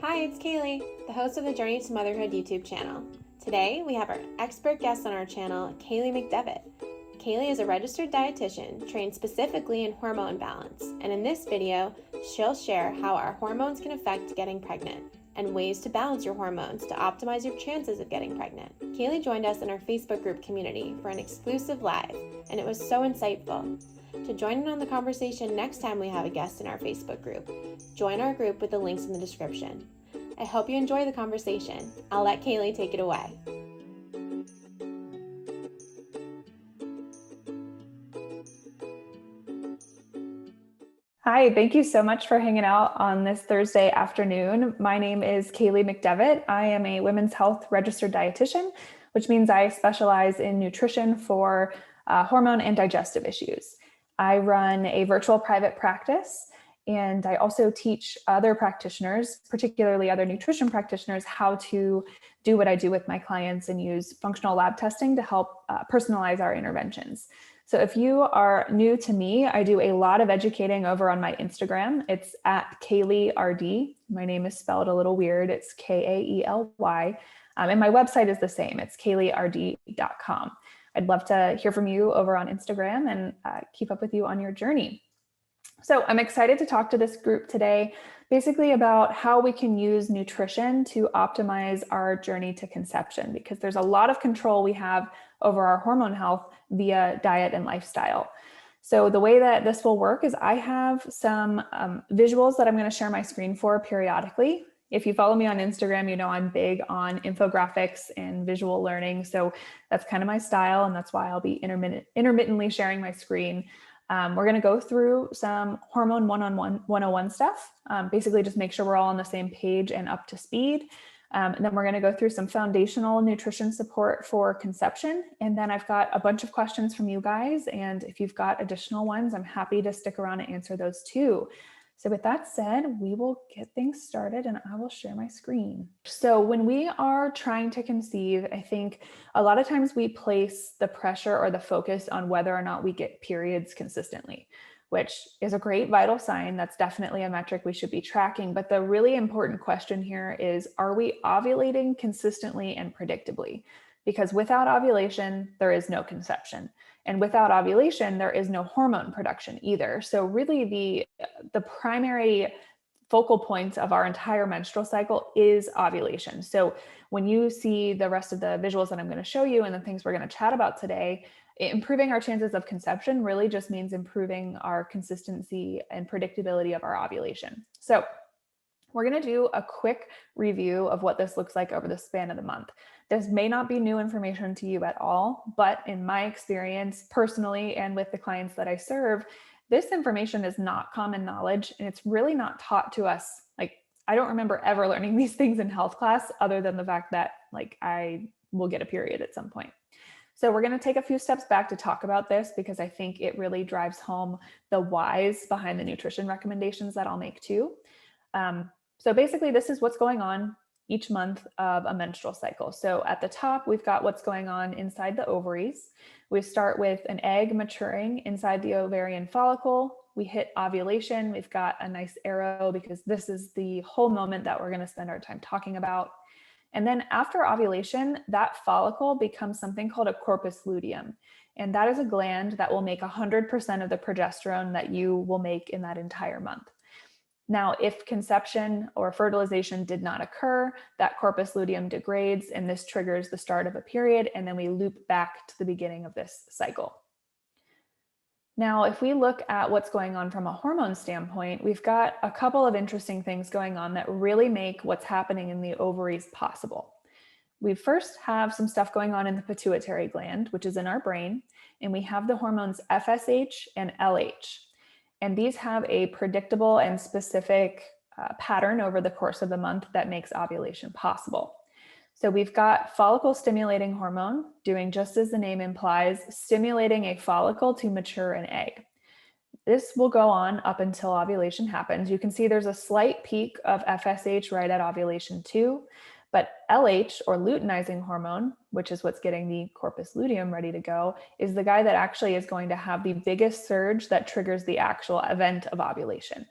Hi, it's Kaylee, the host of the Journey to Motherhood YouTube channel. Today, we have our expert guest on our channel, Kaylee McDevitt. Kaylee is a registered dietitian trained specifically in hormone balance, and in this video, she'll share how our hormones can affect getting pregnant and ways to balance your hormones to optimize your chances of getting pregnant. Kaylee joined us in our Facebook group community for an exclusive live, and it was so insightful. To join in on the conversation next time we have a guest in our Facebook group, join our group with the links in the description. I hope you enjoy the conversation. I'll let Kaylee take it away. Hi, thank you so much for hanging out on this Thursday afternoon. My name is Kaylee McDevitt. I am a women's health registered dietitian, which means I specialize in nutrition for hormone and digestive issues. I run a virtual private practice, and I also teach other practitioners, particularly other nutrition practitioners, how to do what I do with my clients and use functional lab testing to help personalize our interventions. So if you are new to me, I do a lot of educating over on my Instagram. It's at KaelyRD. My name is spelled a little weird. It's Kaely. And my website is the same. It's KaelyRD.com. I'd love to hear from you over on Instagram and keep up with you on your journey. So I'm excited to talk to this group today, basically about how we can use nutrition to optimize our journey to conception, because there's a lot of control we have over our hormone health via diet and lifestyle. So the way that this will work is I have some visuals that I'm going to share my screen for periodically. If you follow me on Instagram, you know I'm big on infographics and visual learning. So that's kind of my style, and that's why I'll be intermittently sharing my screen. We're going to go through some hormone 101 stuff, basically just make sure we're all on the same page and up to speed. And then we're going to go through some foundational nutrition support for conception. And then I've got a bunch of questions from you guys. And if you've got additional ones, I'm happy to stick around and answer those too. So with that said, we will get things started and I will share my screen. So when we are trying to conceive, I think a lot of times we place the pressure or the focus on whether or not we get periods consistently, which is a great vital sign. That's definitely a metric we should be tracking. But the really important question here is, are we ovulating consistently and predictably? Because without ovulation, there is no conception. And without ovulation, there is no hormone production either. So really the primary focal point of our entire menstrual cycle is ovulation. So when you see the rest of the visuals that I'm going to show you and the things we're going to chat about today, improving our chances of conception really just means improving our consistency and predictability of our ovulation. So we're going to do a quick review of what this looks like over the span of the month. This may not be new information to you at all, but in my experience personally and with the clients that I serve, this information is not common knowledge, and it's really not taught to us. Like, I don't remember ever learning these things in health class other than the fact that I will get a period at some point. So we're going to take a few steps back to talk about this because I think it really drives home the whys behind the nutrition recommendations that I'll make too. So basically, this is what's going on each month of a menstrual cycle. So at the top, we've got what's going on inside the ovaries. We start with an egg maturing inside the ovarian follicle. We hit ovulation. We've got a nice arrow because this is the whole moment that we're going to spend our time talking about. And then after ovulation, that follicle becomes something called a corpus luteum. And that is a gland that will make 100% of the progesterone that you will make in that entire month. Now, if conception or fertilization did not occur, that corpus luteum degrades, and this triggers the start of a period, and then we loop back to the beginning of this cycle. Now, if we look at what's going on from a hormone standpoint, we've got a couple of interesting things going on that really make what's happening in the ovaries possible. We first have some stuff going on in the pituitary gland, which is in our brain, and we have the hormones FSH and LH. And these have a predictable and specific pattern over the course of the month that makes ovulation possible. So we've got follicle stimulating hormone doing just as the name implies, stimulating a follicle to mature an egg. This will go on up until ovulation happens. You can see there's a slight peak of FSH right at ovulation too, but LH, or luteinizing hormone, which is what's getting the corpus luteum ready to go, is the guy that actually is going to have the biggest surge that triggers the actual event of ovulation.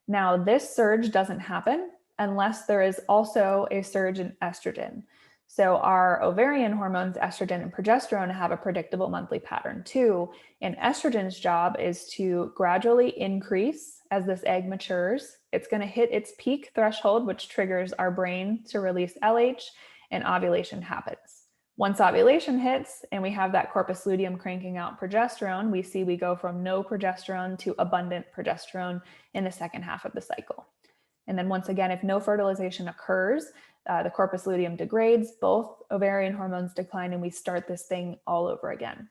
Now, this surge doesn't happen unless there is also a surge in estrogen. So our ovarian hormones, estrogen and progesterone, have a predictable monthly pattern too. And estrogen's job is to gradually increase as this egg matures. It's going to hit its peak threshold, which triggers our brain to release LH, and ovulation happens. Once ovulation hits and we have that corpus luteum cranking out progesterone, we go from no progesterone to abundant progesterone in the second half of the cycle. And then once again, if no fertilization occurs, the corpus luteum degrades, both ovarian hormones decline, and we start this thing all over again.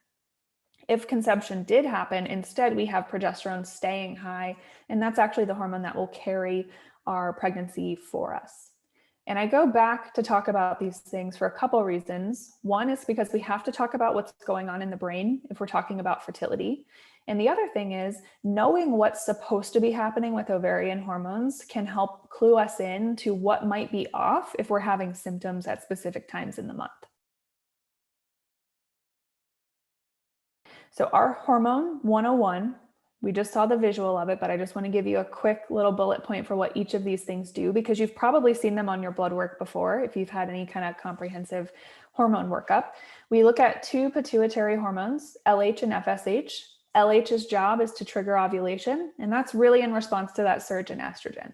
If conception did happen, instead we have progesterone staying high, and that's actually the hormone that will carry our pregnancy for us. And I go back to talk about these things for a couple of reasons. One is because we have to talk about what's going on in the brain if we're talking about fertility. And the other thing is knowing what's supposed to be happening with ovarian hormones can help clue us in to what might be off if we're having symptoms at specific times in the month. So our hormone 101, we just saw the visual of it, but I just want to give you a quick little bullet point for what each of these things do, because you've probably seen them on your blood work before if you've had any kind of comprehensive hormone workup. We look at two pituitary hormones, LH and FSH. LH's job is to trigger ovulation, and that's really in response to that surge in estrogen.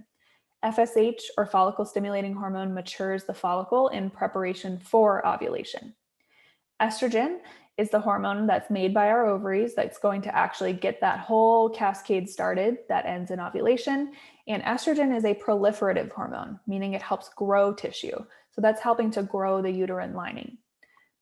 FSH, or follicle stimulating hormone, matures the follicle in preparation for ovulation. Estrogen is the hormone that's made by our ovaries that's going to actually get that whole cascade started that ends in ovulation. And estrogen is a proliferative hormone, meaning it helps grow tissue. So that's helping to grow the uterine lining.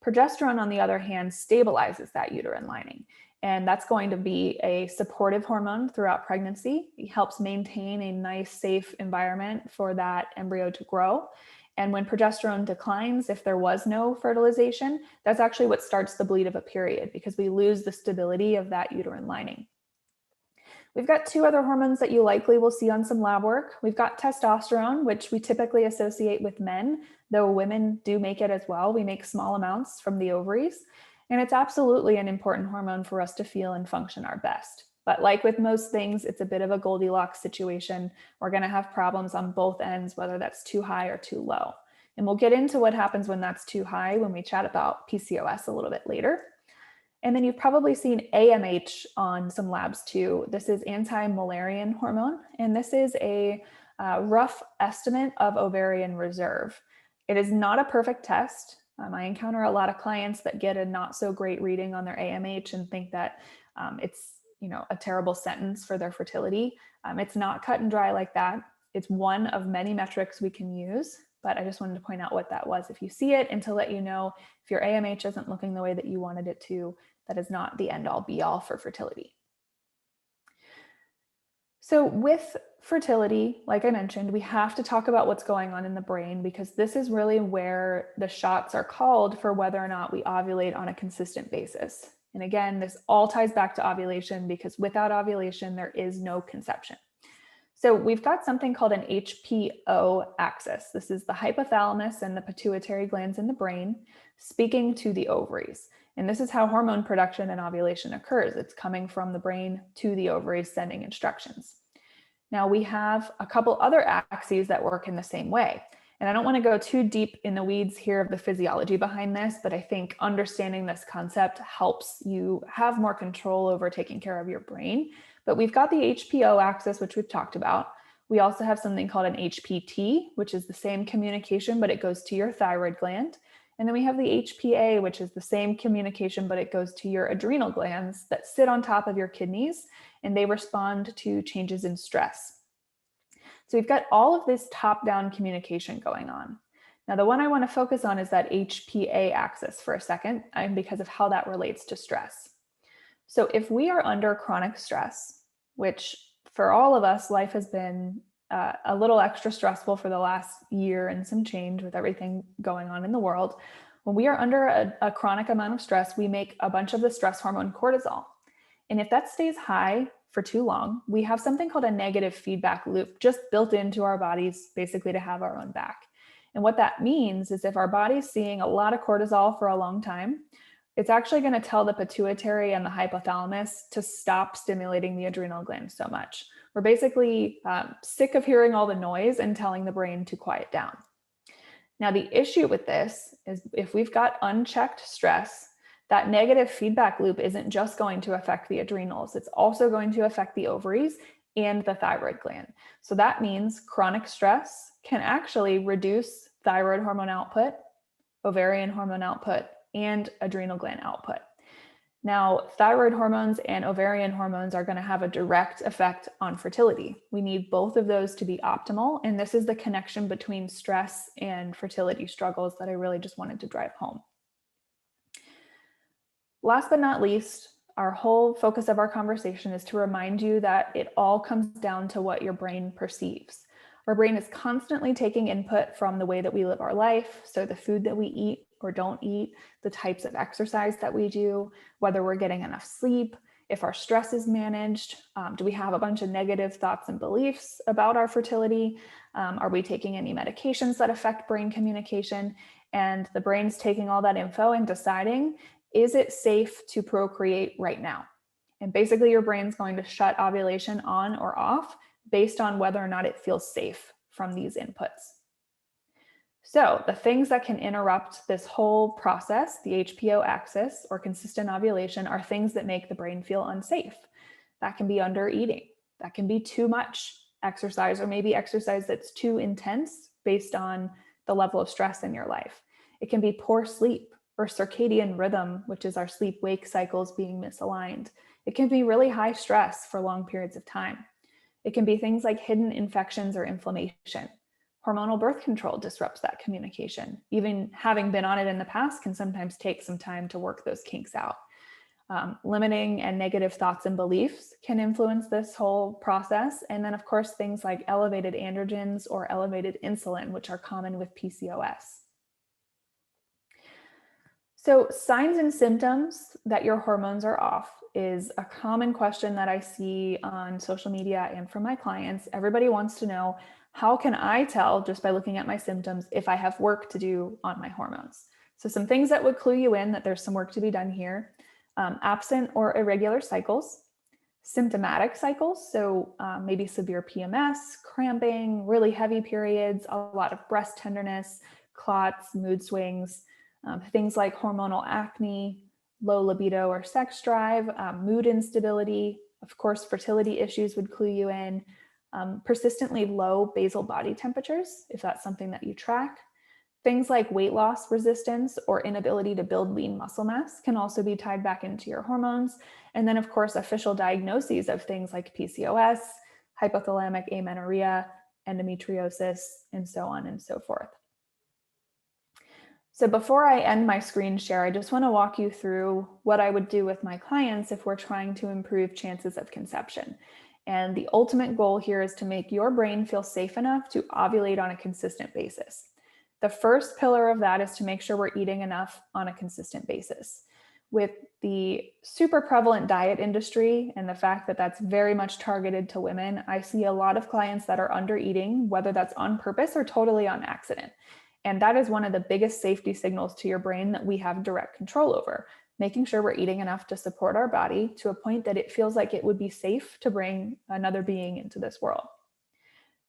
Progesterone, on the other hand, stabilizes that uterine lining. And that's going to be a supportive hormone throughout pregnancy. It helps maintain a nice, safe environment for that embryo to grow. And when progesterone declines, if there was no fertilization, that's actually what starts the bleed of a period, because we lose the stability of that uterine lining. We've got two other hormones that you likely will see on some lab work. We've got testosterone, which we typically associate with men, though women do make it as well. We make small amounts from the ovaries, and it's absolutely an important hormone for us to feel and function our best. But like with most things, it's a bit of a Goldilocks situation. We're going to have problems on both ends, whether that's too high or too low. And we'll get into what happens when that's too high when we chat about PCOS a little bit later. And then you've probably seen AMH on some labs too. This is anti-Müllerian hormone, and this is a rough estimate of ovarian reserve. It is not a perfect test. I encounter a lot of clients that get a not so great reading on their AMH and think that it's a terrible sentence for their fertility. It's not cut and dry like that. It's one of many metrics we can use, but I just wanted to point out what that was if you see it, and to let you know if your AMH isn't looking the way that you wanted it to, that is not the end all be all for fertility. So with fertility, like I mentioned, we have to talk about what's going on in the brain, because this is really where the shots are called for whether or not we ovulate on a consistent basis. And again, this all ties back to ovulation, because without ovulation, there is no conception. So we've got something called an HPO axis. This is the hypothalamus and the pituitary glands in the brain speaking to the ovaries. And this is how hormone production and ovulation occurs. It's coming from the brain to the ovaries, sending instructions. Now we have a couple other axes that work in the same way. And I don't want to go too deep in the weeds here of the physiology behind this, but I think understanding this concept helps you have more control over taking care of your brain. But we've got the HPO axis, which we've talked about. We also have something called an HPT, which is the same communication, but it goes to your thyroid gland. And then we have the HPA, which is the same communication, but it goes to your adrenal glands that sit on top of your kidneys, and they respond to changes in stress. So we've got all of this top-down communication going on. Now, the one I want to focus on is that HPA axis for a second, because of how that relates to stress. So if we are under chronic stress, which for all of us, life has been a little extra stressful for the last year and some change with everything going on in the world. When we are under a chronic amount of stress, we make a bunch of the stress hormone cortisol. And if that stays high for too long, we have something called a negative feedback loop just built into our bodies, basically to have our own back. And what that means is if our body's seeing a lot of cortisol for a long time, it's actually going to tell the pituitary and the hypothalamus to stop stimulating the adrenal glands so much. We're basically sick of hearing all the noise and telling the brain to quiet down. Now, the issue with this is if we've got unchecked stress, that negative feedback loop isn't just going to affect the adrenals, it's also going to affect the ovaries and the thyroid gland. So that means chronic stress can actually reduce thyroid hormone output, ovarian hormone output, and adrenal gland output. Now, thyroid hormones and ovarian hormones are going to have a direct effect on fertility. We need both of those to be optimal, and this is the connection between stress and fertility struggles that I really just wanted to drive home. Last but not least, our whole focus of our conversation is to remind you that it all comes down to what your brain perceives. Our brain is constantly taking input from the way that we live our life, so the food that we eat or don't eat, the types of exercise that we do, whether we're getting enough sleep, if our stress is managed, do we have a bunch of negative thoughts and beliefs about our fertility? Are we taking any medications that affect brain communication? And the brain's taking all that info and deciding, is it safe to procreate right now? And basically your brain's going to shut ovulation on or off based on whether or not it feels safe from these inputs. So the things that can interrupt this whole process, the HPO axis or consistent ovulation, are things that make the brain feel unsafe. That can be under eating. That can be too much exercise, or maybe exercise that's too intense based on the level of stress in your life. It can be poor sleep or circadian rhythm, which is our sleep-wake cycles being misaligned. It can be really high stress for long periods of time. It can be things like hidden infections or inflammation. Hormonal birth control disrupts that communication. Even having been on it in the past can sometimes take some time to work those kinks out. Limiting and negative thoughts and beliefs can influence this whole process. And then of course, things like elevated androgens or elevated insulin, which are common with PCOS. So signs and symptoms that your hormones are off is a common question that I see on social media and from my clients. Everybody wants to know, how can I tell just by looking at my symptoms if I have work to do on my hormones? So some things that would clue you in that there's some work to be done here. Absent or irregular cycles, symptomatic cycles, so maybe severe PMS, cramping, really heavy periods, a lot of breast tenderness, clots, mood swings, things like hormonal acne, low libido or sex drive, mood instability. Of course, fertility issues would clue you in. Persistently low basal body temperatures, if that's something that you track. Things like weight loss resistance or inability to build lean muscle mass can also be tied back into your hormones. And then of course, official diagnoses of things like PCOS, hypothalamic amenorrhea, endometriosis, and so on and so forth. So before I end my screen share, I just want to walk you through what I would do with my clients if we're trying to improve chances of conception. And the ultimate goal here is to make your brain feel safe enough to ovulate on a consistent basis. The first pillar of that is to make sure we're eating enough on a consistent basis. With the super prevalent diet industry and the fact that that's very much targeted to women, I see a lot of clients that are under eating, whether that's on purpose or totally on accident. And that is one of the biggest safety signals to your brain that we have direct control over, making sure we're eating enough to support our body to a point that it feels like it would be safe to bring another being into this world.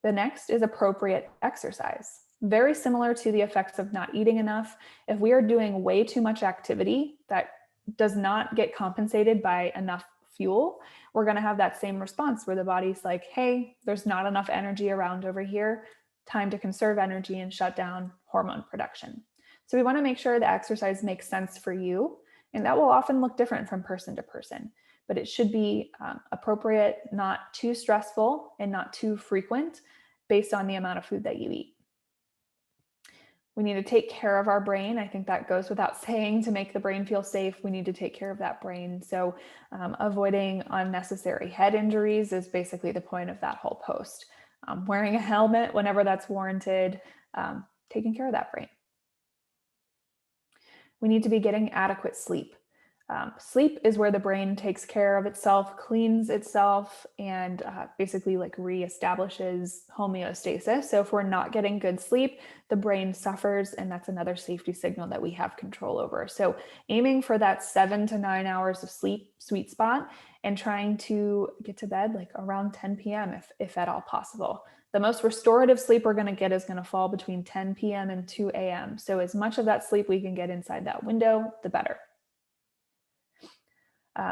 The next is appropriate exercise. Very similar to the effects of not eating enough. If we are doing way too much activity that does not get compensated by enough fuel, we're going to have that same response where the body's like, hey, there's not enough energy around over here. Time to conserve energy and shut down hormone production. So we want to make sure the exercise makes sense for you. And that will often look different from person to person, but it should be appropriate, not too stressful and not too frequent based on the amount of food that you eat. We need to take care of our brain. I think that goes without saying. To make the brain feel safe, we need to take care of that brain. So avoiding unnecessary head injuries is basically the point of that whole post. Wearing a helmet whenever that's warranted, taking care of that brain. We need to be getting adequate sleep. Sleep is where the brain takes care of itself, cleans itself, and basically like reestablishes homeostasis. So if we're not getting good sleep, the brain suffers, and that's another safety signal that we have control over. So aiming for that 7 to 9 hours of sleep sweet spot, and trying to get to bed like around 10 p.m. if at all possible. The most restorative sleep we're going to get is going to fall between 10 p.m. and 2 a.m. So as much of that sleep we can get inside that window, the better.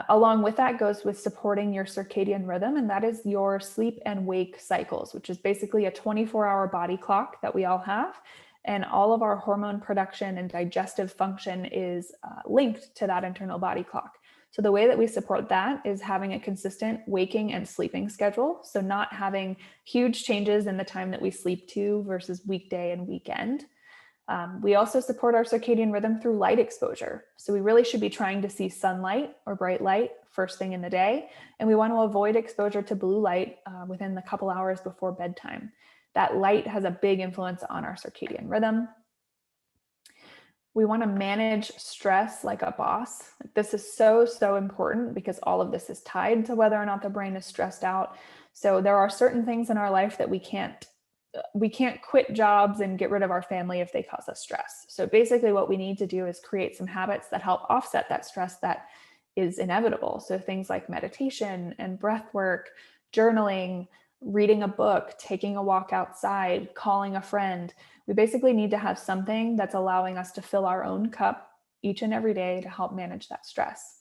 Along with that goes with supporting your circadian rhythm, and that is your sleep and wake cycles, which is basically a 24-hour body clock that we all have. And all of our hormone production and digestive function is linked to that internal body clock. So the way that we support that is having a consistent waking and sleeping schedule. So not having huge changes in the time that we sleep to versus weekday and weekend. We also support our circadian rhythm through light exposure. So we really should be trying to see sunlight or bright light first thing in the day. And we want to avoid exposure to blue light within the couple hours before bedtime. That light has a big influence on our circadian rhythm. We want to manage stress like a boss. This is so important because all of this is tied to whether or not the brain is stressed out. So there are certain things in our life that we can't quit jobs and get rid of our family if they cause us stress. So basically what we need to do is create some habits that help offset that stress that is inevitable. So things like meditation and breath work, journaling, reading a book, taking a walk outside, calling a friend. We basically need to have something that's allowing us to fill our own cup each and every day to help manage that stress.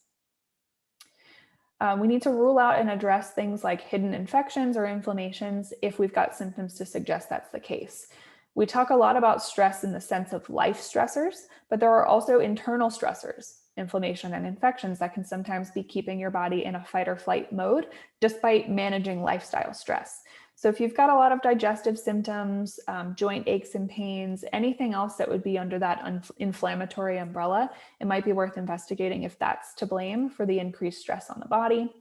We need to rule out and address things like hidden infections or inflammations if we've got symptoms to suggest that's the case. We talk a lot about stress in the sense of life stressors, but there are also internal stressors, inflammation and infections that can sometimes be keeping your body in a fight or flight mode despite managing lifestyle stress. So if you've got a lot of digestive symptoms, joint aches and pains, anything else that would be under that inflammatory umbrella, it might be worth investigating if that's to blame for the increased stress on the body.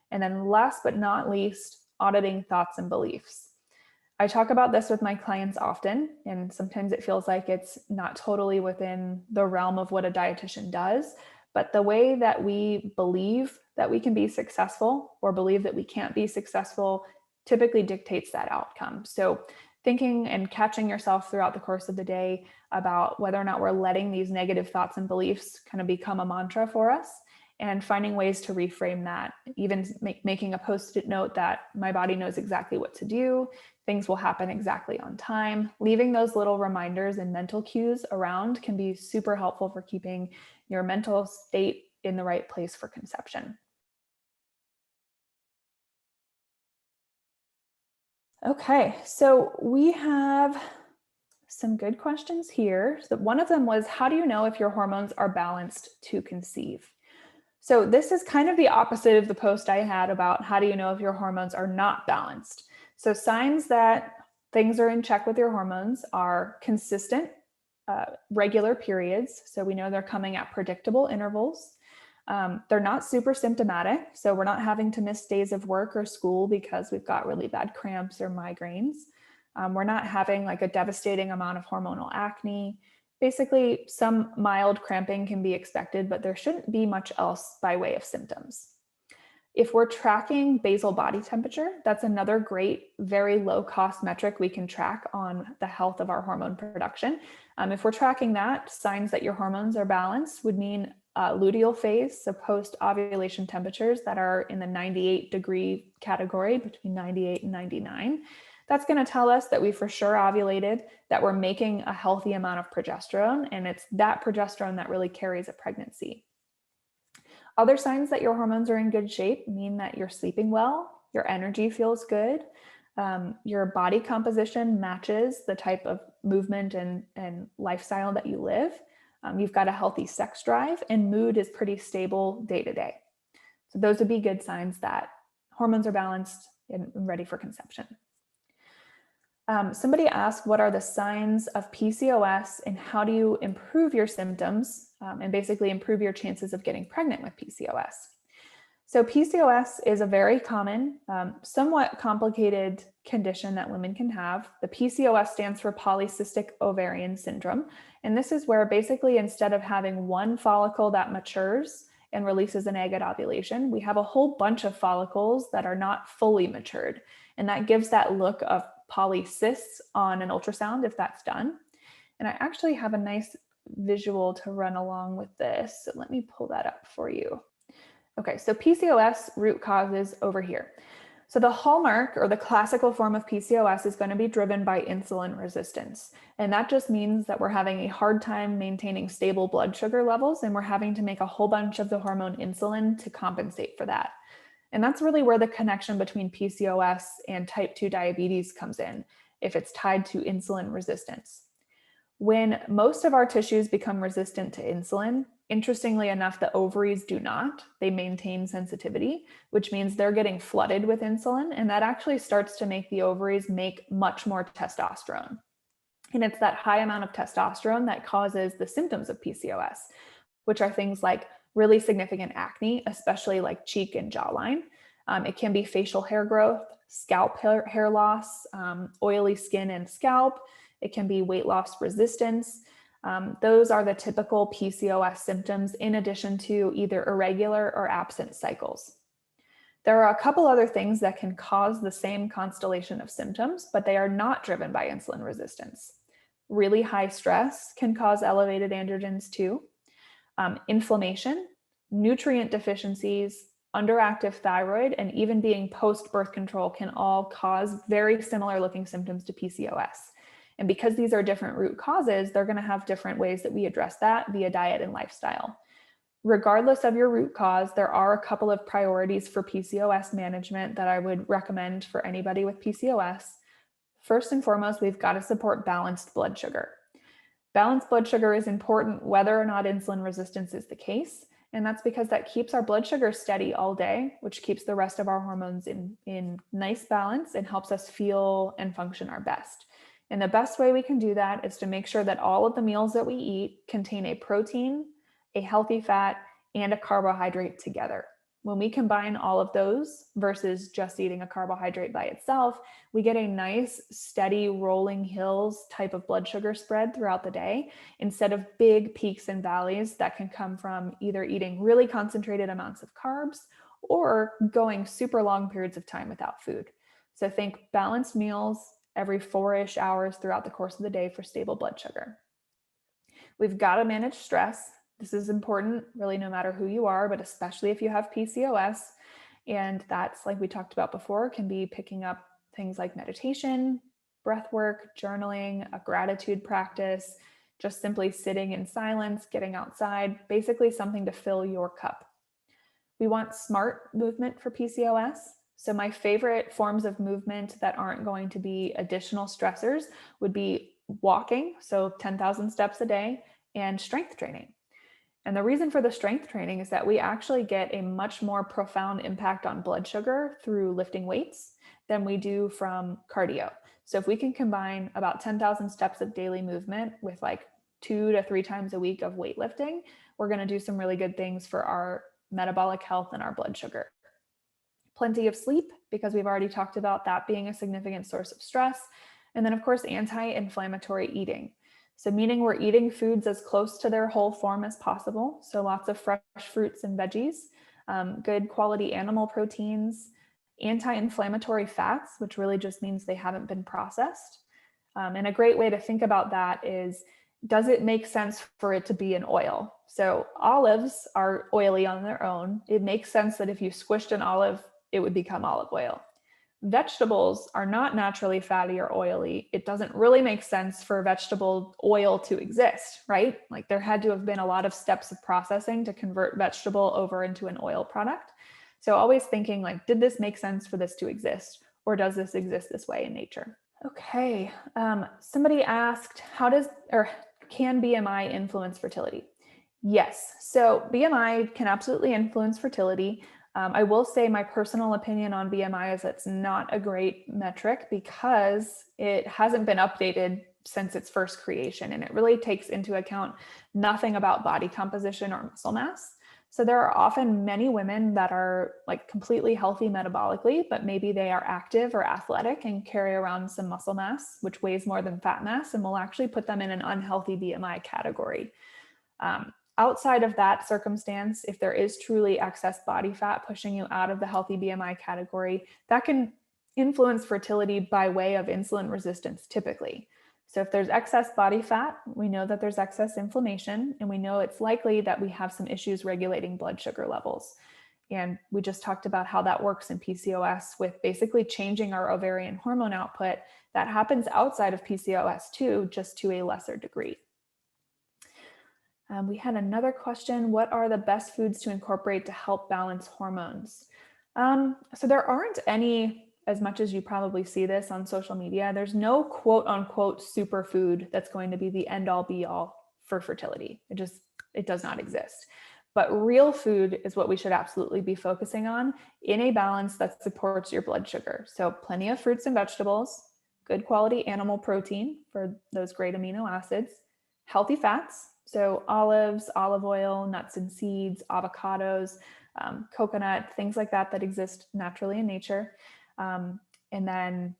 And then last but not least, auditing thoughts and beliefs. I talk about this with my clients often, and sometimes it feels like it's not totally within the realm of what a dietitian does, but the way that we believe that we can be successful or believe that we can't be successful typically dictates that outcome. So thinking and catching yourself throughout the course of the day about whether or not we're letting these negative thoughts and beliefs kind of become a mantra for us, and finding ways to reframe that, even making a post-it note that my body knows exactly what to do, things will happen exactly on time. Leaving those little reminders and mental cues around can be super helpful for keeping your mental state in the right place for conception. Okay, so we have some good questions here. So one of them was, how do you know if your hormones are balanced to conceive? So this is kind of the opposite of the post I had about how do you know if your hormones are not balanced. So signs that things are in check with your hormones are consistent, regular periods. So we know they're coming at predictable intervals. They're not super symptomatic. So we're not having to miss days of work or school because we've got really bad cramps or migraines. We're not having like a devastating amount of hormonal acne. Basically, some mild cramping can be expected, but there shouldn't be much else by way of symptoms. If we're tracking basal body temperature, that's another great, very low cost metric we can track on the health of our hormone production. If we're tracking that, signs that your hormones are balanced would mean luteal phase, so post-ovulation temperatures that are in the 98-degree category, between 98 and 99. That's going to tell us that we for sure ovulated, that we're making a healthy amount of progesterone, and it's that progesterone that really carries a pregnancy. Other signs that your hormones are in good shape mean that you're sleeping well, your energy feels good, your body composition matches the type of movement and lifestyle that you live. You've got a healthy sex drive, and mood is pretty stable day to day. So those would be good signs that hormones are balanced and ready for conception. Somebody asked, what are the signs of PCOS and how do you improve your symptoms and basically improve your chances of getting pregnant with PCOS? So PCOS is a very common, somewhat complicated condition that women can have. The PCOS stands for polycystic ovarian syndrome. And this is where basically instead of having one follicle that matures and releases an egg at ovulation, we have a whole bunch of follicles that are not fully matured. And that gives that look of polycysts on an ultrasound if that's done. And I actually have a nice visual to run along with this. So let me pull that up for you. Okay, so PCOS root causes over here. So the hallmark or the classical form of PCOS is going to be driven by insulin resistance. And that just means that we're having a hard time maintaining stable blood sugar levels, and we're having to make a whole bunch of the hormone insulin to compensate for that. And that's really where the connection between PCOS and type 2 diabetes comes in, if it's tied to insulin resistance. When most of our tissues become resistant to insulin, interestingly enough, the ovaries do not. They maintain sensitivity, which means they're getting flooded with insulin, and that actually starts to make the ovaries make much more testosterone. And it's that high amount of testosterone that causes the symptoms of PCOS, which are things like really significant acne, especially like cheek and jawline. It can be facial hair growth, scalp hair loss, oily skin and scalp. It can be weight loss resistance. Those are the typical PCOS symptoms, in addition to either irregular or absent cycles. There are a couple other things that can cause the same constellation of symptoms, but they are not driven by insulin resistance. Really high stress can cause elevated androgens too. Inflammation, nutrient deficiencies, underactive thyroid, and even being post-birth control can all cause very similar looking symptoms to PCOS. And because these are different root causes, they're going to have different ways that we address that via diet and lifestyle. Regardless of your root cause, there are a couple of priorities for PCOS management that I would recommend for anybody with PCOS. First and foremost, we've got to support balanced blood sugar. Balanced blood sugar is important whether or not insulin resistance is the case. And that's because that keeps our blood sugar steady all day, which keeps the rest of our hormones in nice balance and helps us feel and function our best. And the best way we can do that is to make sure that all of the meals that we eat contain a protein, a healthy fat, and a carbohydrate together. When we combine all of those versus just eating a carbohydrate by itself, we get a nice, steady, rolling hills type of blood sugar spread throughout the day, instead of big peaks and valleys that can come from either eating really concentrated amounts of carbs or going super long periods of time without food. So think balanced meals every 4-ish hours throughout the course of the day for stable blood sugar. We've got to manage stress. This is important really no matter who you are, but especially if you have PCOS. And that's, like we talked about before, can be picking up things like meditation, breath work, journaling, a gratitude practice, just simply sitting in silence, getting outside, basically something to fill your cup. We want smart movement for PCOS. So my favorite forms of movement that aren't going to be additional stressors would be walking, so 10,000 steps a day, and strength training. And the reason for the strength training is that we actually get a much more profound impact on blood sugar through lifting weights than we do from cardio. So if we can combine about 10,000 steps of daily movement with like 2 to 3 times a week of weightlifting, we're going to do some really good things for our metabolic health and our blood sugar. Plenty of sleep, because we've already talked about that being a significant source of stress. And then of course, anti-inflammatory eating. So meaning we're eating foods as close to their whole form as possible. So lots of fresh fruits and veggies, good quality animal proteins, anti-inflammatory fats, which really just means they haven't been processed. And a great way to think about that is, does it make sense for it to be an oil? So olives are oily on their own. It makes sense that if you squished an olive, it would become olive oil. Vegetables are not naturally fatty or oily. It doesn't really make sense for vegetable oil to exist, right? Like there had to have been a lot of steps of processing to convert vegetable over into an oil product. So always thinking like, did this make sense for this to exist? Or does this exist this way in nature? Okay, somebody asked, can BMI influence fertility? Yes, so BMI can absolutely influence fertility. I will say my personal opinion on BMI is it's not a great metric because it hasn't been updated since its first creation, and it really takes into account nothing about body composition or muscle mass. So there are often many women that are like completely healthy metabolically, but maybe they are active or athletic and carry around some muscle mass, which weighs more than fat mass, and will actually put them in an unhealthy BMI category. Outside of that circumstance, if there is truly excess body fat pushing you out of the healthy BMI category, that can influence fertility by way of insulin resistance typically. So if there's excess body fat, we know that there's excess inflammation, and we know it's likely that we have some issues regulating blood sugar levels. And we just talked about how that works in PCOS with basically changing our ovarian hormone output. That happens outside of PCOS too, just to a lesser degree. We had another question. What are the best foods to incorporate to help balance hormones? So there aren't any, as much as you probably see this on social media, there's no quote unquote superfood that's going to be the end all be all for fertility. It does not exist. But real food is what we should absolutely be focusing on in a balance that supports your blood sugar. So plenty of fruits and vegetables, good quality animal protein for those great amino acids, healthy fats. So olives, olive oil, nuts and seeds, avocados, coconut, things like that exist naturally in nature. And then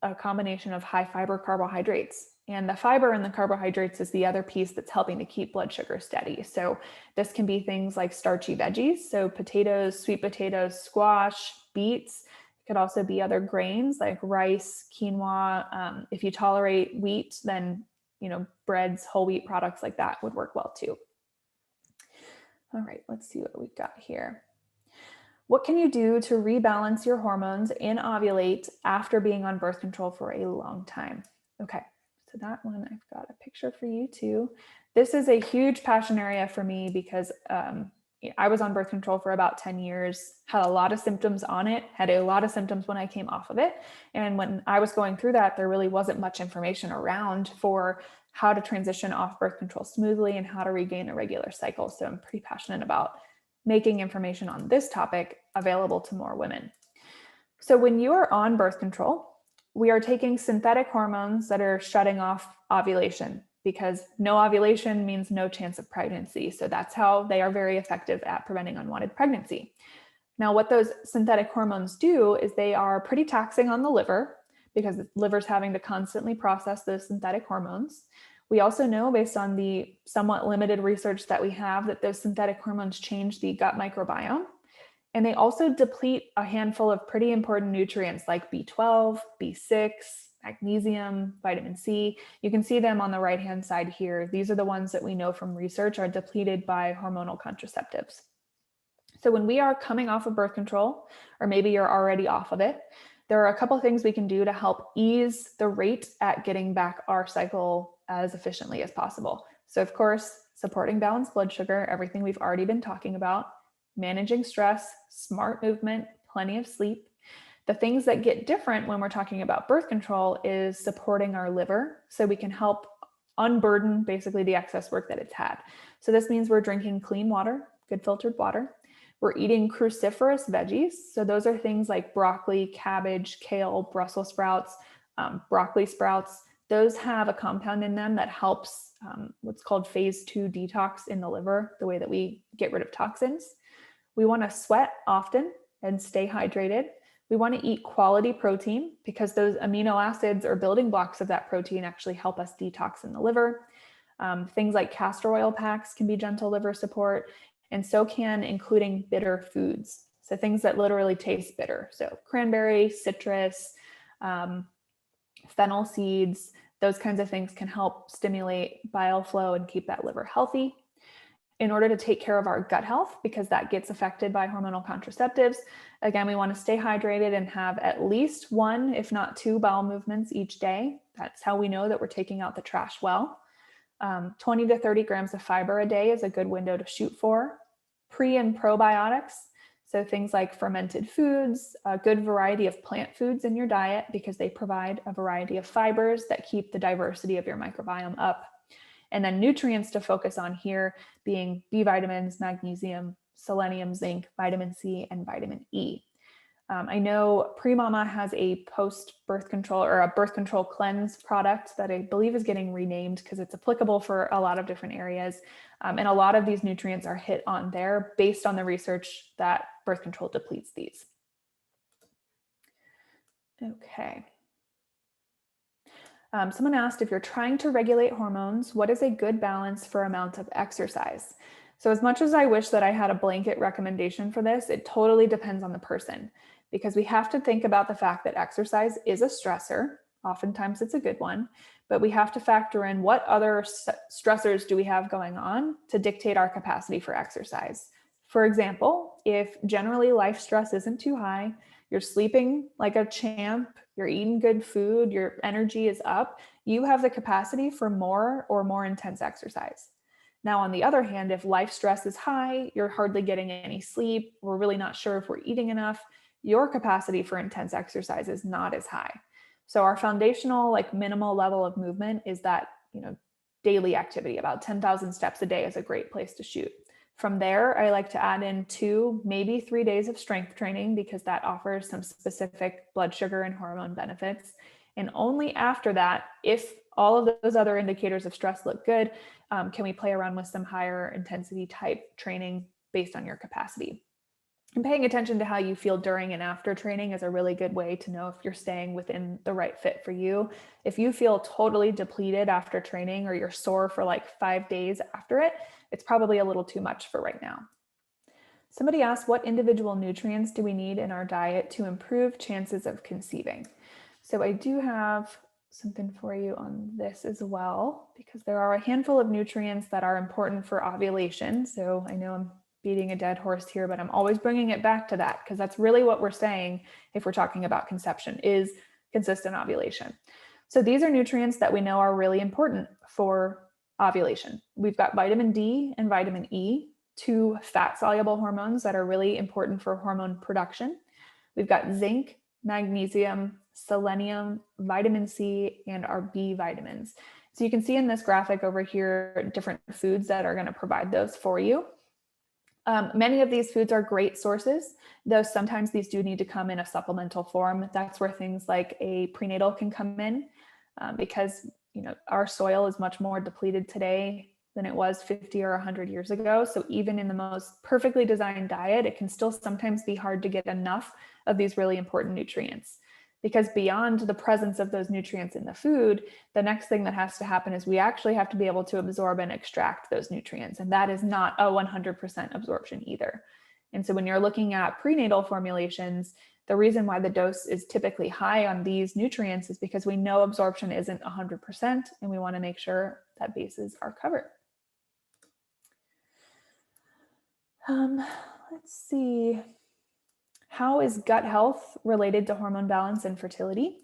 a combination of high fiber carbohydrates. And the fiber in the carbohydrates is the other piece that's helping to keep blood sugar steady. So this can be things like starchy veggies. So potatoes, sweet potatoes, squash, beets. It could also be other grains like rice, quinoa. If you tolerate wheat, then breads, whole wheat products like that would work well too. All right, let's see what we've got here. What can you do to rebalance your hormones and ovulate after being on birth control for a long time? Okay, so that one, I've got a picture for you too. This is a huge passion area for me because I was on birth control for about 10 years, had a lot of symptoms on it, had a lot of symptoms when I came off of it. And when I was going through that, there really wasn't much information around for how to transition off birth control smoothly and how to regain a regular cycle. So I'm pretty passionate about making information on this topic available to more women. So when you are on birth control, we are taking synthetic hormones that are shutting off ovulation, because no ovulation means no chance of pregnancy. So that's how they are very effective at preventing unwanted pregnancy. Now, what those synthetic hormones do is they are pretty taxing on the liver, because the liver's having to constantly process those synthetic hormones. We also know, based on the somewhat limited research that we have, that those synthetic hormones change the gut microbiome. And they also deplete a handful of pretty important nutrients like B12, B6, magnesium, vitamin C. You can see them on the right-hand side here. These are the ones that we know from research are depleted by hormonal contraceptives. So when we are coming off of birth control, or maybe you're already off of it, there are a couple of things we can do to help ease the rate at getting back our cycle as efficiently as possible. So of course, supporting balanced blood sugar, everything we've already been talking about, managing stress, smart movement, plenty of sleep. The things that get different when we're talking about birth control is supporting our liver so we can help unburden basically the excess work that it's had. So this means we're drinking clean water, good filtered water. We're eating cruciferous veggies. So those are things like broccoli, cabbage, kale, Brussels sprouts, broccoli sprouts. Those have a compound in them that helps what's called phase 2 detox in the liver, the way that we get rid of toxins. We want to sweat often and stay hydrated. We want to eat quality protein because those amino acids or building blocks of that protein actually help us detox in the liver. Things like castor oil packs can be gentle liver support, and so can including bitter foods. So things that literally taste bitter. So cranberry, citrus, fennel seeds, those kinds of things can help stimulate bile flow and keep that liver healthy. In order to take care of our gut health, because that gets affected by hormonal contraceptives, again, we want to stay hydrated and have at least 1, if not 2 bowel movements each day. That's how we know that we're taking out the trash well. 20 to 30 grams of fiber a day is a good window to shoot for. Pre and probiotics, so things like fermented foods, a good variety of plant foods in your diet because they provide a variety of fibers that keep the diversity of your microbiome up. And then nutrients to focus on here being B vitamins, magnesium, selenium, zinc, vitamin C, and vitamin E. I know Premama has a post-birth control or a birth control cleanse product that I believe is getting renamed because it's applicable for a lot of different areas. And a lot of these nutrients are hit on there based on the research that birth control depletes these. Okay. Someone asked, if you're trying to regulate hormones, what is a good balance for amount of exercise? So as much as I wish that I had a blanket recommendation for this, it totally depends on the person, because we have to think about the fact that exercise is a stressor. Oftentimes it's a good one, but we have to factor in what other stressors do we have going on to dictate our capacity for exercise. For example, if generally life stress isn't too high, you're sleeping like a champ, you're eating good food, your energy is up, you have the capacity for more or more intense exercise. Now, on the other hand, if life stress is high, you're hardly getting any sleep, we're really not sure if we're eating enough, your capacity for intense exercise is not as high. So our foundational, like minimal level of movement is that, daily activity. About 10,000 steps a day is a great place to shoot. From there, I like to add in 2, maybe 3 days of strength training, because that offers some specific blood sugar and hormone benefits. And only after that, if all of those other indicators of stress look good, can we play around with some higher intensity type training based on your capacity. And paying attention to how you feel during and after training is a really good way to know if you're staying within the right fit for you. If you feel totally depleted after training, or you're sore for like 5 days after it, it's probably a little too much for right now. Somebody asked, what individual nutrients do we need in our diet to improve chances of conceiving? So I do have something for you on this as well, because there are a handful of nutrients that are important for ovulation. So I know I'm beating a dead horse here, but I'm always bringing it back to that, because that's really what we're saying if we're talking about conception, is consistent ovulation. So these are nutrients that we know are really important for ovulation. We've got vitamin D and vitamin E, 2 fat-soluble hormones that are really important for hormone production. We've got zinc, magnesium, selenium, vitamin C, and our B vitamins. So you can see in this graphic over here different foods that are going to provide those for you. Many of these foods are great sources, though sometimes these do need to come in a supplemental form. That's where things like a prenatal can come in, because our soil is much more depleted today than it was 50 or 100 years ago. So even in the most perfectly designed diet, it can still sometimes be hard to get enough of these really important nutrients. Because beyond the presence of those nutrients in the food, the next thing that has to happen is we actually have to be able to absorb and extract those nutrients. And that is not a 100% absorption either. And so when you're looking at prenatal formulations, the reason why the dose is typically high on these nutrients is because we know absorption isn't 100%, and we want to make sure that bases are covered. Let's see. How is gut health related to hormone balance and fertility?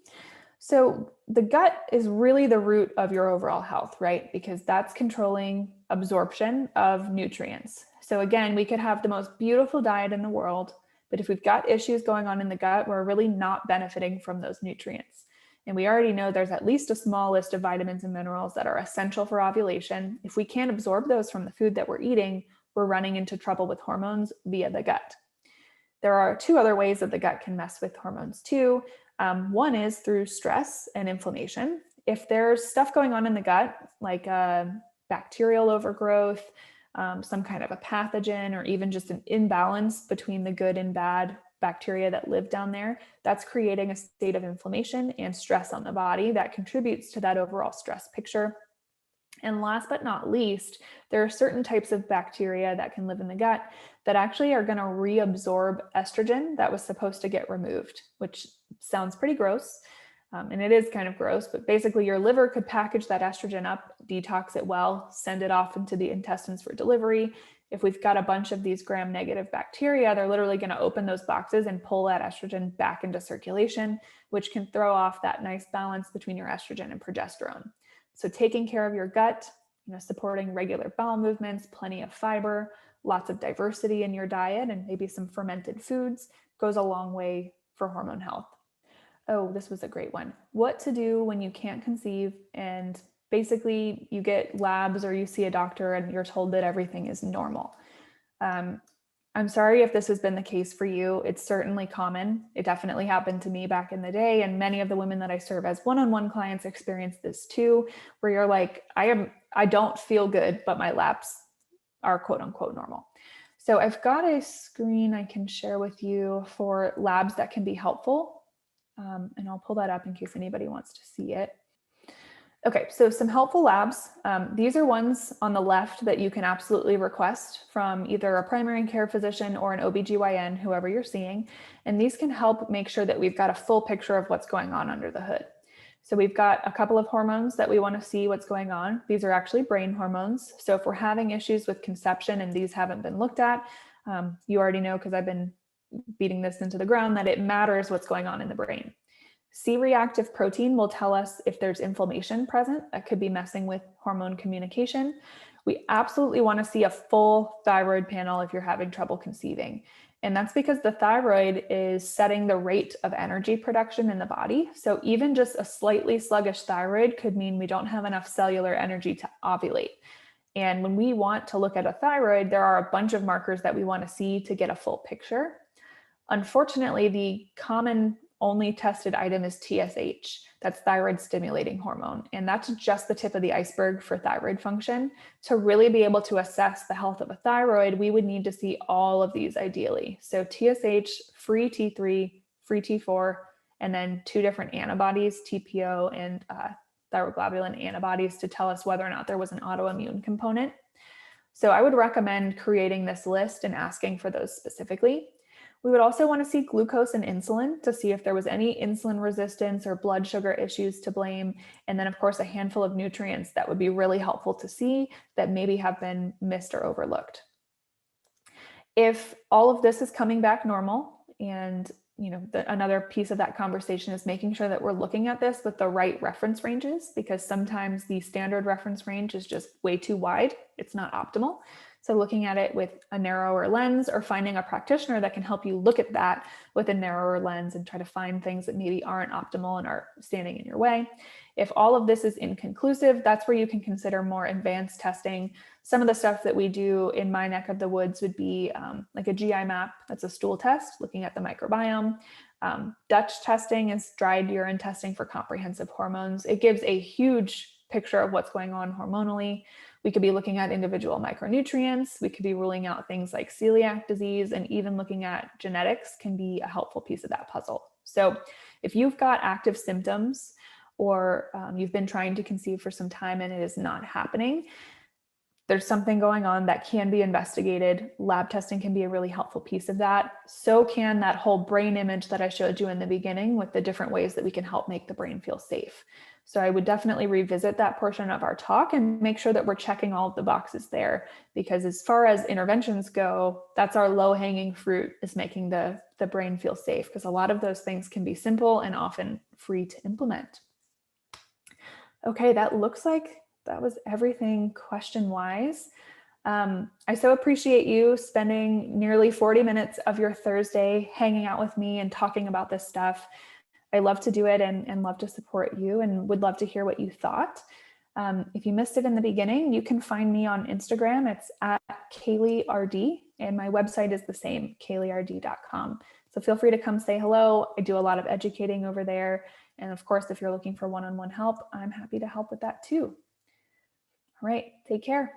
So the gut is really the root of your overall health, right? Because that's controlling absorption of nutrients. So again, we could have the most beautiful diet in the world, but if we've got issues going on in the gut, we're really not benefiting from those nutrients. And we already know there's at least a small list of vitamins and minerals that are essential for ovulation. If we can't absorb those from the food that we're eating, we're running into trouble with hormones via the gut. There are 2 other ways that the gut can mess with hormones too. One is through stress and inflammation. If there's stuff going on in the gut, like bacterial overgrowth, some kind of a pathogen, or even just an imbalance between the good and bad bacteria that live down there, that's creating a state of inflammation and stress on the body that contributes to that overall stress picture. And last but not least, there are certain types of bacteria that can live in the gut that actually are going to reabsorb estrogen that was supposed to get removed, which sounds pretty gross. And it is kind of gross, but basically your liver could package that estrogen up, detox it well, send it off into the intestines for delivery. If we've got a bunch of these gram-negative bacteria, they're literally going to open those boxes and pull that estrogen back into circulation, which can throw off that nice balance between your estrogen and progesterone. So taking care of your gut, supporting regular bowel movements, plenty of fiber, lots of diversity in your diet, and maybe some fermented foods goes a long way for hormone health. Oh, this was a great one. What to do when you can't conceive and basically you get labs or you see a doctor and you're told that everything is normal. I'm sorry if this has been the case for you. It's certainly common. It definitely happened to me back in the day. And many of the women that I serve as one-on-one clients experience this too, where you're like, I don't feel good, but my labs are quote unquote normal. So I've got a screen I can share with you for labs that can be helpful. And I'll pull that up in case anybody wants to see it. Okay, so some helpful labs. These are ones on the left that you can absolutely request from either a primary care physician or an OBGYN, whoever you're seeing. And these can help make sure that we've got a full picture of what's going on under the hood. So we've got a couple of hormones that we want to see what's going on. These are actually brain hormones. So if we're having issues with conception and these haven't been looked at, you already know, because I've been beating this into the ground, that it matters what's going on in the brain. C-reactive protein will tell us if there's inflammation present that could be messing with hormone communication. We absolutely want to see a full thyroid panel if you're having trouble conceiving. And that's because the thyroid is setting the rate of energy production in the body. So even just a slightly sluggish thyroid could mean we don't have enough cellular energy to ovulate. And when we want to look at a thyroid, there are a bunch of markers that we want to see to get a full picture. Unfortunately, the common only tested item is TSH. That's thyroid stimulating hormone. And that's just the tip of the iceberg for thyroid function. To really be able to assess the health of a thyroid, we would need to see all of these ideally. So TSH, free T3, free T4, and then 2 different antibodies, TPO and thyroglobulin antibodies, to tell us whether or not there was an autoimmune component. So I would recommend creating this list and asking for those specifically. We would also want to see glucose and insulin to see if there was any insulin resistance or blood sugar issues to blame. And then, of course, a handful of nutrients that would be really helpful to see that maybe have been missed or overlooked. If all of this is coming back normal, and another piece of that conversation is making sure that we're looking at this with the right reference ranges, because sometimes the standard reference range is just way too wide. It's not optimal. So looking at it with a narrower lens, or finding a practitioner that can help you look at that with a narrower lens and try to find things that maybe aren't optimal and are standing in your way. If all of this is inconclusive, that's where you can consider more advanced testing. Some of the stuff that we do in my neck of the woods would be like a GI map. That's a stool test looking at the microbiome. Dutch testing is dried urine testing for comprehensive hormones. It gives a huge picture of what's going on hormonally. We could be looking at individual micronutrients. We could be ruling out things like celiac disease, and even looking at genetics can be a helpful piece of that puzzle. So if you've got active symptoms, or you've been trying to conceive for some time and it is not happening, there's something going on that can be investigated. Lab testing can be a really helpful piece of that. So can that whole brain image that I showed you in the beginning, with the different ways that we can help make the brain feel safe. So I would definitely revisit that portion of our talk and make sure that we're checking all of the boxes there, because as far as interventions go, that's our low-hanging fruit, is making the brain feel safe, because a lot of those things can be simple and often free to implement. Okay, that looks like that was everything question-wise. I so appreciate you spending nearly 40 minutes of your Thursday hanging out with me and talking about this stuff. I love to do it and love to support you, and would love to hear what you thought. If you missed it in the beginning, you can find me on Instagram. It's at KaelyRD, and my website is the same, KaelyRD.com. So feel free to come say hello. I do a lot of educating over there. And of course, if you're looking for one-on-one help, I'm happy to help with that too. All right, take care.